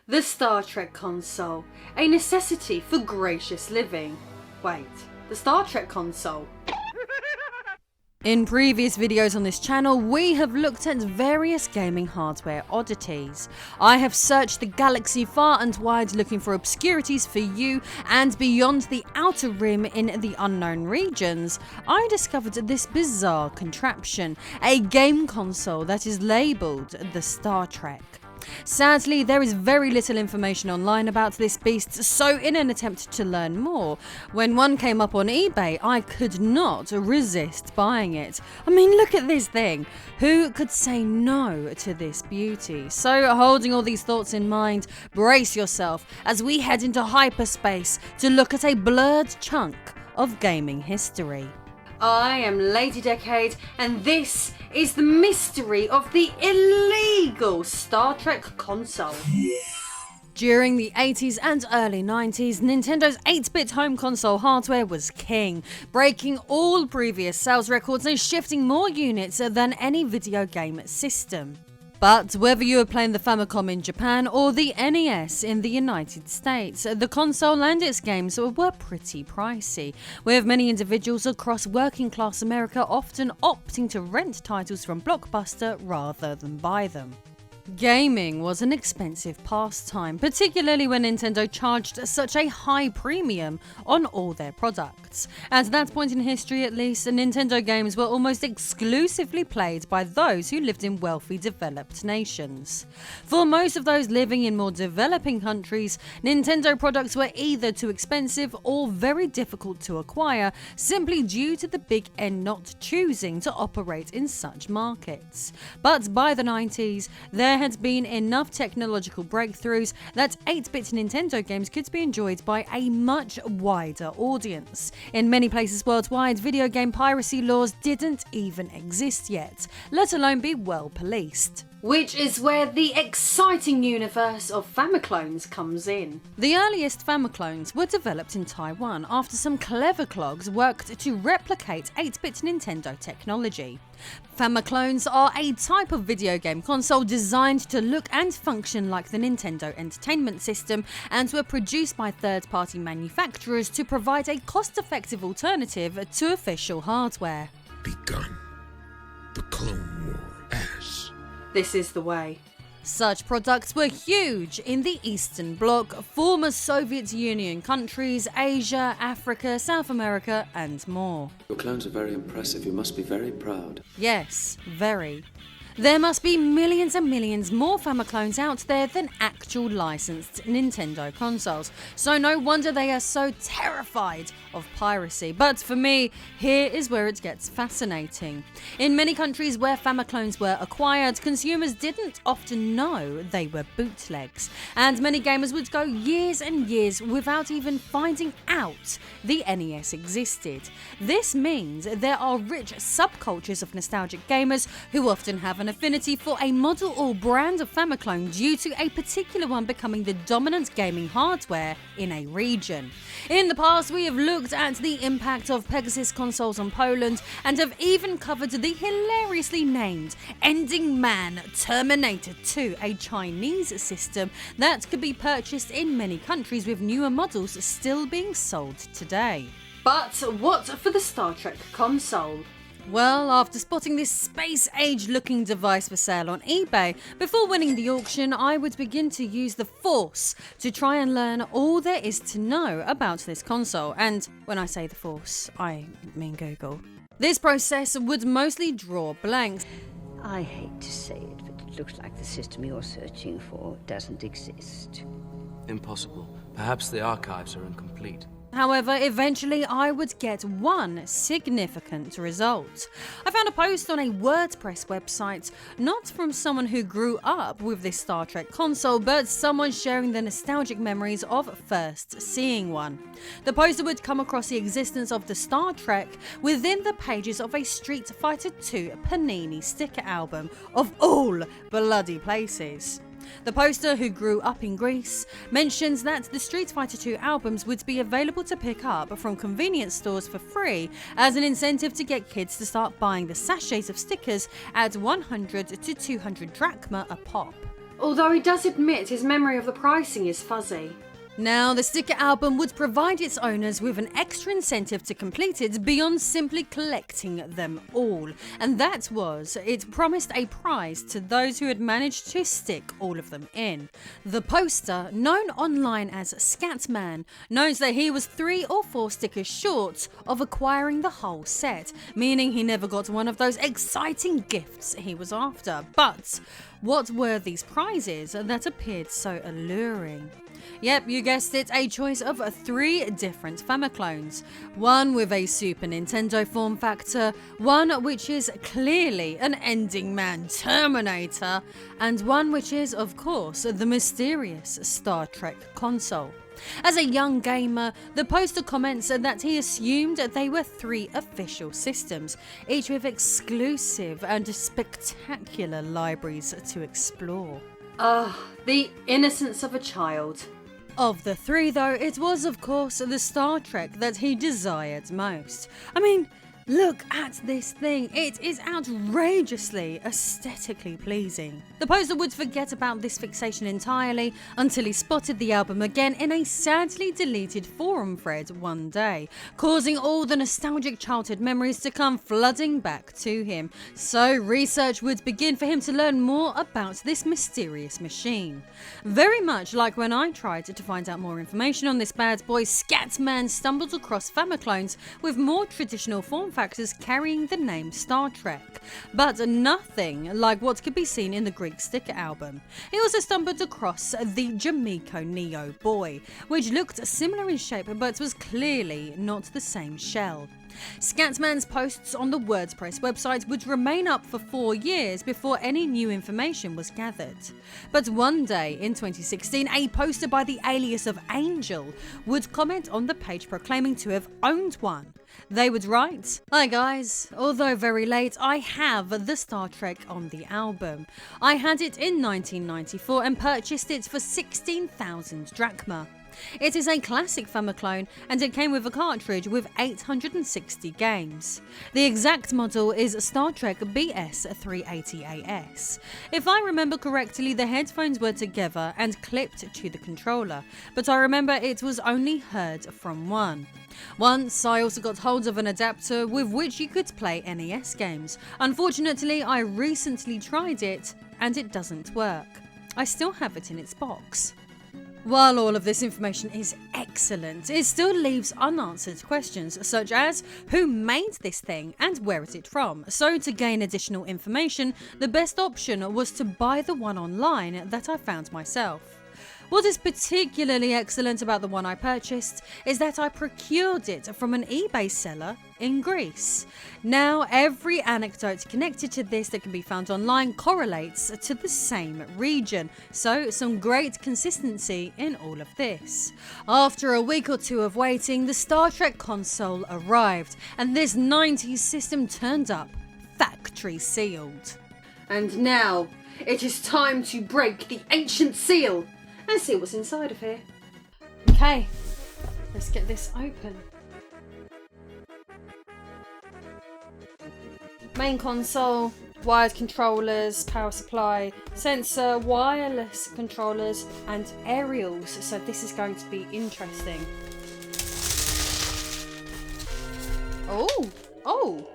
The Star Trek console, a necessity for gracious living. Wait, the Star Trek console? In previous videos on this channel, we have looked at various gaming hardware oddities. I have searched the galaxy far and wide looking for obscurities for you, and beyond the outer rim in the unknown regions, I discovered this bizarre contraption, a game console that is labelled the Star Trek. Sadly, there is very little information online about this beast, so in an attempt to learn more, when one came up on eBay, I could not resist buying it. I mean, look at this thing. Who could say no to this beauty? So, holding all these thoughts in mind, brace yourself as we head into hyperspace to look at a blurred chunk of gaming history. I am Lady Decade, and this is the mystery of the illegal Star Trek console. During the 80s and early 90s, Nintendo's 8-bit home console hardware was king, breaking all previous sales records and shifting more units than any video game system. But whether you were playing the Famiclone in Japan or the NES in the United States, the console and its games were pretty pricey, with many individuals across working class America often opting to rent titles from Blockbuster rather than buy them. Gaming was an expensive pastime, particularly when Nintendo charged such a high premium on all their products. At that point in history at least, Nintendo games were almost exclusively played by those who lived in wealthy developed nations. For most of those living in more developing countries, Nintendo products were either too expensive or very difficult to acquire, simply due to the Big N not choosing to operate in such markets. But by the 90s, there had been enough technological breakthroughs that 8-bit Nintendo games could be enjoyed by a much wider audience. In many places worldwide, video game piracy laws didn't even exist yet, let alone be well policed. Which is where the exciting universe of Famiclones comes in. The earliest Famiclones were developed in Taiwan after some clever clogs worked to replicate 8-bit Nintendo technology. Famiclones are a type of video game console designed to look and function like the Nintendo Entertainment System, and were produced by third-party manufacturers to provide a cost-effective alternative to official hardware. Begun the Clone War as This is the way. Such products were huge in the Eastern Bloc, former Soviet Union countries, Asia, Africa, South America, and more. Your clones are very impressive. You must be very proud. Yes, very. There must be millions and millions more Famiclones out there than actual licensed Nintendo consoles, so no wonder they are so terrified of piracy. But for me, here is where it gets fascinating. In many countries where Famiclones were acquired, consumers didn't often know they were bootlegs, and many gamers would go years and years without even finding out the NES existed. This means there are rich subcultures of nostalgic gamers who often have an affinity for a model or brand of Famiclone due to a particular one becoming the dominant gaming hardware in a region. In the past, we have looked at the impact of Pegasus consoles on Poland, and have even covered the hilariously named Ending Man Terminator 2, a Chinese system that could be purchased in many countries, with newer models still being sold today. But what for the Star Trek console? Well, after spotting this space-age looking device for sale on eBay, before winning the auction, I would begin to use the Force to try and learn all there is to know about this console. And when I say the Force, I mean Google. This process would mostly draw blanks. I hate to say it, but it looks like the system you're searching for doesn't exist. Impossible. Perhaps the archives are incomplete. However, eventually I would get one significant result. I found a post on a WordPress website, not from someone who grew up with this Star Trek console, but someone sharing the nostalgic memories of first seeing one. The poster would come across the existence of the Star Trek within the pages of a Street Fighter II Panini sticker album, of all bloody places. The poster, who grew up in Greece, mentions that the Street Fighter II albums would be available to pick up from convenience stores for free as an incentive to get kids to start buying the sachets of stickers at 100 to 200 drachma a pop. although he does admit his memory of the pricing is fuzzy. Now, the sticker album would provide its owners with an extra incentive to complete it beyond simply collecting them all, and that was, it promised a prize to those who had managed to stick all of them in. The poster, known online as Scatman, knows that he was 3 or 4 stickers short of acquiring the whole set, meaning he never got one of those exciting gifts he was after. But what were these prizes that appeared so alluring? Yep, you guessed it, a choice of 3 different Famiclones. One with a Super Nintendo form factor, one which is clearly an Ending Man Terminator, and one which is, of course, the mysterious Star Trek console. As a young gamer, the poster comments that he assumed they were 3 official systems, each with exclusive and spectacular libraries to explore. The innocence of a child. Of the 3 though, it was of course the Star Trek that he desired most. I mean, look at this thing, it is outrageously aesthetically pleasing. The poster would forget about this fixation entirely until he spotted the album again in a sadly deleted forum thread one day, causing all the nostalgic childhood memories to come flooding back to him. So research would begin for him to learn more about this mysterious machine. Very much like when I tried to find out more information on this bad boy, Scatman stumbled across Famiclones with more traditional form factors carrying the name Star Trek, but nothing like what could be seen in the Greek sticker album. He also stumbled across the Jamaico Neo Boy, which looked similar in shape but was clearly not the same shell. Scatman's posts on the WordPress website would remain up for 4 years before any new information was gathered. But one day in 2016, a poster by the alias of Angel would comment on the page proclaiming to have owned one. They would write, "Hi guys, although very late, I have the Star Trek on the album. I had it in 1994 and purchased it for 16,000 drachma. It is a classic Famiclone and it came with a cartridge with 860 games. The exact model is Star Trek BS380AS. If I remember correctly, the headphones were together and clipped to the controller, but I remember it was only heard from one. Once I also got hold of an adapter with which you could play NES games. Unfortunately, I recently tried it and it doesn't work. I still have it in its box." While all of this information is excellent, it still leaves unanswered questions such as who made this thing and where is it from. So to gain additional information, the best option was to buy the one online that I found myself. What is particularly excellent about the one I purchased is that I procured it from an eBay seller in Greece. Now, every anecdote connected to this that can be found online correlates to the same region, so some great consistency in all of this. After a week or 2 of waiting, the Star Trek console arrived, and this 90s system turned up, factory sealed. And now, it is time to break the ancient seal and see what's inside of here. Okay, let's get this open. Main console, wired controllers, power supply, sensor, wireless controllers, and aerials. So this is going to be interesting. Oh!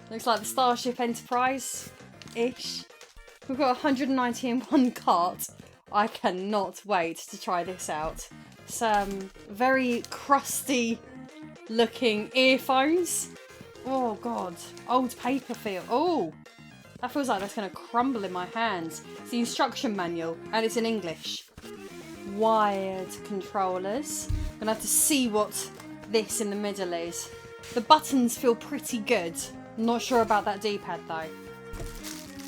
Looks like the Starship Enterprise-ish. We've got 190 in one cart. I cannot wait to try this out. Some very crusty looking earphones. Oh god, old paper feel. Oh, that feels like that's going to crumble in my hands. It's the instruction manual and it's in English. Wired controllers. I'm going to have to see what this in the middle is. The buttons feel pretty good. I'm not sure about that D-pad though.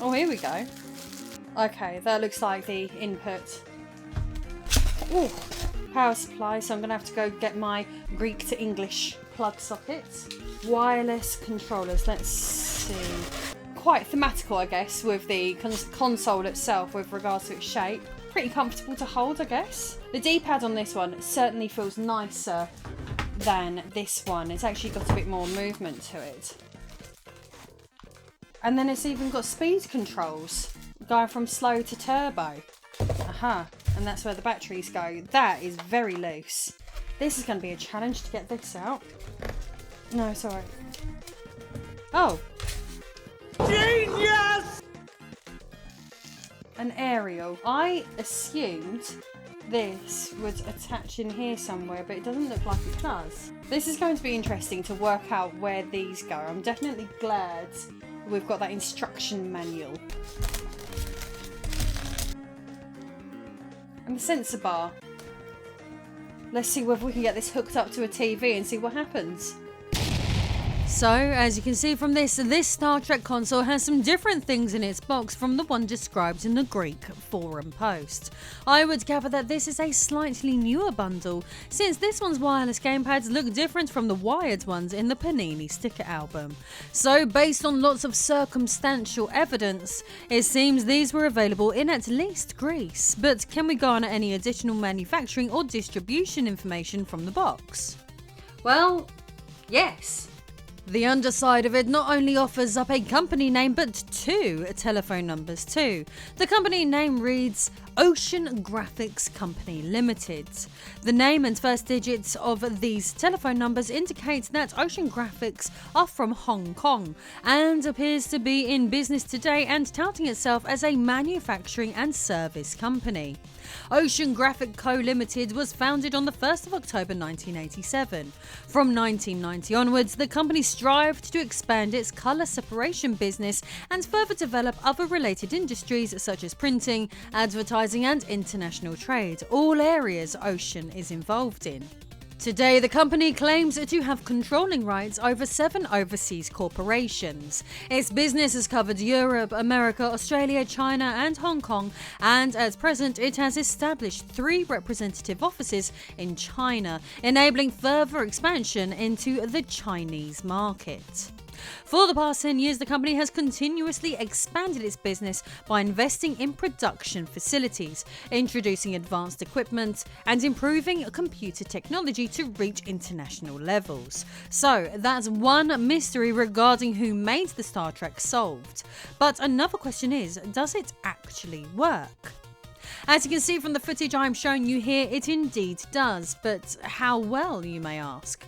Oh, here we go. Okay, that looks like the input. Ooh, power supply, so I'm going to have to go get my Greek to English plug sockets. Wireless controllers, let's see. Quite thematical, I guess, with the console itself with regards to its shape. Pretty comfortable to hold, I guess. The D-pad on this one certainly feels nicer than this one. It's actually got a bit more movement to it. And then it's even got speed controls. Going from slow to turbo. Aha, and that's where the batteries go. That is very loose. This is going to be a challenge to get this out. No, it's alright. Oh. Genius! An aerial. I assumed this would attach in here somewhere, but it doesn't look like it does. This is going to be interesting to work out where these go. I'm definitely glad we've got that instruction manual. And the sensor bar. Let's see whether we can get this hooked up to a TV and see what happens. So, as you can see from this Star Trek console has some different things in its box from the one described in the Greek forum post. I would gather that this is a slightly newer bundle, since this one's wireless gamepads look different from the wired ones in the Panini sticker album. So, based on lots of circumstantial evidence, it seems these were available in at least Greece. But can we garner any additional manufacturing or distribution information from the box? Well, yes. The underside of it not only offers up a company name, but 2 telephone numbers too. The company name reads Ocean Graphics Company Limited. The name and first digits of these telephone numbers indicate that Ocean Graphics are from Hong Kong and appears to be in business today and touting itself as a manufacturing and service company. Ocean Graphic Co Limited was founded on the 1st of October 1987. From 1990 onwards, the company strived to expand its colour separation business and further develop other related industries such as printing, advertising and international trade, all areas Ocean is involved in. Today, the company claims to have controlling rights over 7 overseas corporations. Its business has covered Europe, America, Australia, China and Hong Kong, and at present it has established 3 representative offices in China, enabling further expansion into the Chinese market. For the past 10 years, the company has continuously expanded its business by investing in production facilities, introducing advanced equipment, and improving computer technology to reach international levels. So that's one mystery regarding who made the Star Trek solved. But another question is, does it actually work? As you can see from the footage I'm showing you here, it indeed does, but how well, you may ask?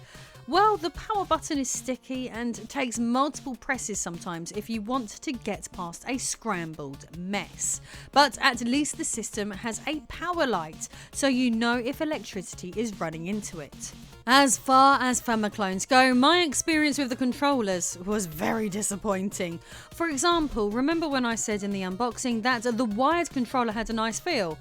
Well, the power button is sticky and takes multiple presses sometimes if you want to get past a scrambled mess. But at least the system has a power light, so you know if electricity is running into it. As far as Famiclones go, my experience with the controllers was very disappointing. For example, remember when I said in the unboxing that the wired controller had a nice feel?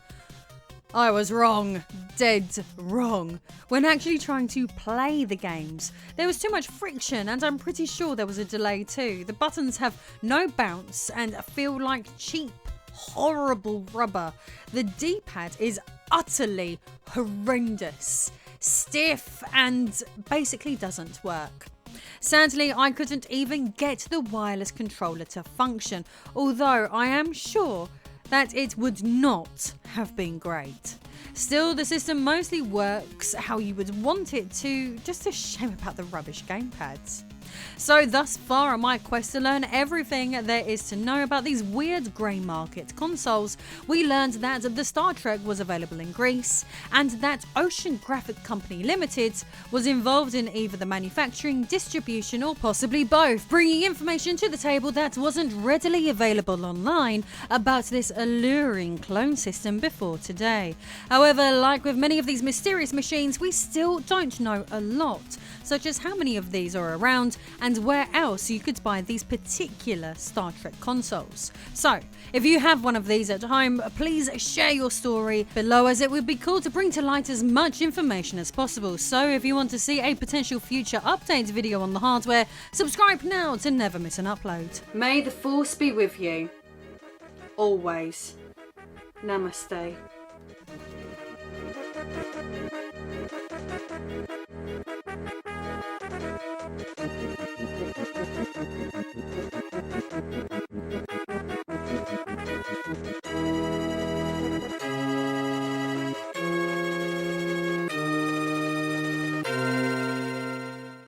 I was wrong, dead wrong. When actually trying to play the games, there was too much friction and I'm pretty sure there was a delay too. The buttons have no bounce and feel like cheap, horrible rubber. The D-pad is utterly horrendous, stiff and basically doesn't work. Sadly, I couldn't even get the wireless controller to function, although I am sure that it would not have been great. Still, the system mostly works how you would want it to, just a shame about the rubbish gamepads. So thus far on my quest to learn everything there is to know about these weird grey market consoles, we learned that the Star Trek was available in Greece and that Ocean Graphic Company Limited was involved in either the manufacturing, distribution or possibly both, bringing information to the table that wasn't readily available online about this alluring clone system before today. However, like with many of these mysterious machines, we still don't know a lot, such as how many of these are around and where else you could buy these particular Star Trek consoles. So, if you have one of these at home, please share your story below, as it would be cool to bring to light as much information as possible. So if you want to see a potential future update video on the hardware, subscribe now to never miss an upload. May the Force be with you. Always. Namaste.